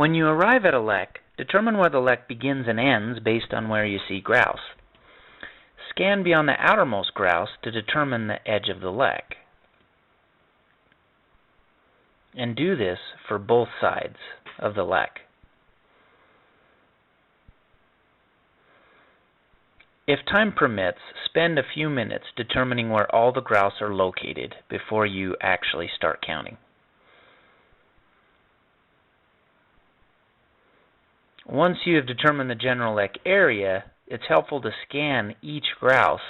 When you arrive at a lek, determine where the lek begins and ends based on where you see grouse. Scan beyond the outermost grouse to determine the edge of the lek. And do this for both sides of the lek. If time permits, spend a few minutes determining where all the grouse are located before you actually start counting. Once you have determined the general lek area, it's helpful to scan each grouse,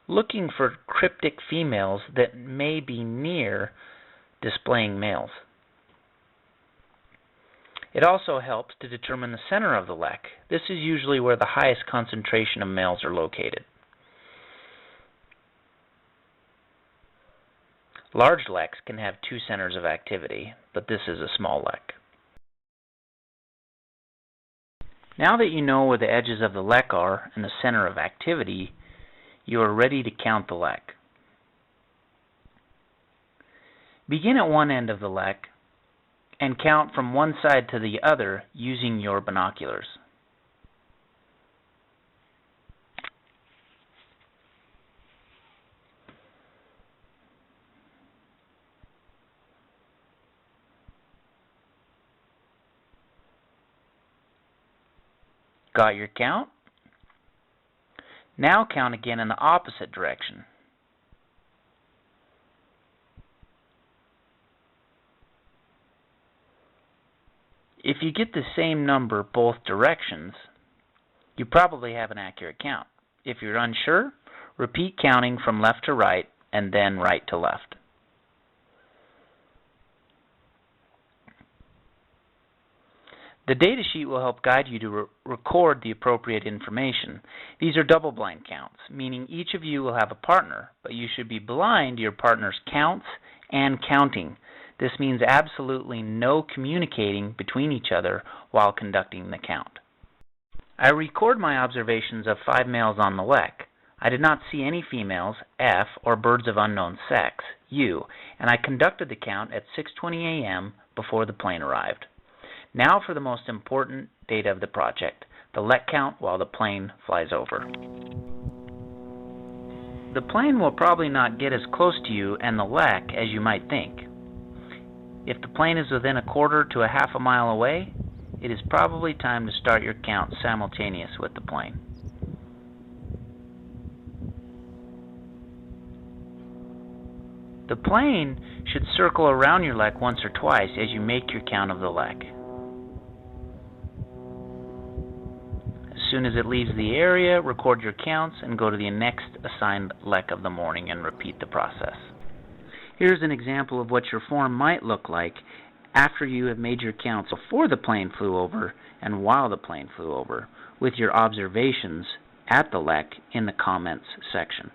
looking for cryptic females that may be near displaying males. It also helps to determine the center of the lek. This is usually where the highest concentration of males are located. Large leks can have two centers of activity, but this is a small lek. Now that you know where the edges of the lek are and the center of activity, you are ready to count the lek. Begin at one end of the lek and count from one side to the other using your binoculars. Got your count? Now count again in the opposite direction. If you get the same number both directions, you probably have an accurate count. If you're unsure, repeat counting from left to right and then right to left. The data sheet will help guide you to record the appropriate information. These are double-blind counts, meaning each of you will have a partner, but you should be blind to your partner's counts and counting. This means absolutely no communicating between each other while conducting the count. I record my observations of 5 males on the lek. I did not see any females, F, or birds of unknown sex, U, and I conducted the count at 6:20 a.m. before the plane arrived. Now for the most important data of the project, the lek count while the plane flies over. The plane will probably not get as close to you and the lek as you might think. If the plane is within a quarter to a half a mile away, it is probably time to start your count simultaneous with the plane. The plane should circle around your lek once or twice as you make your count of the lek. As soon as it leaves the area, record your counts and go to the next assigned lek of the morning and repeat the process. Here's an example of what your form might look like after you have made your counts before the plane flew over and while the plane flew over, with your observations at the lek in the comments section.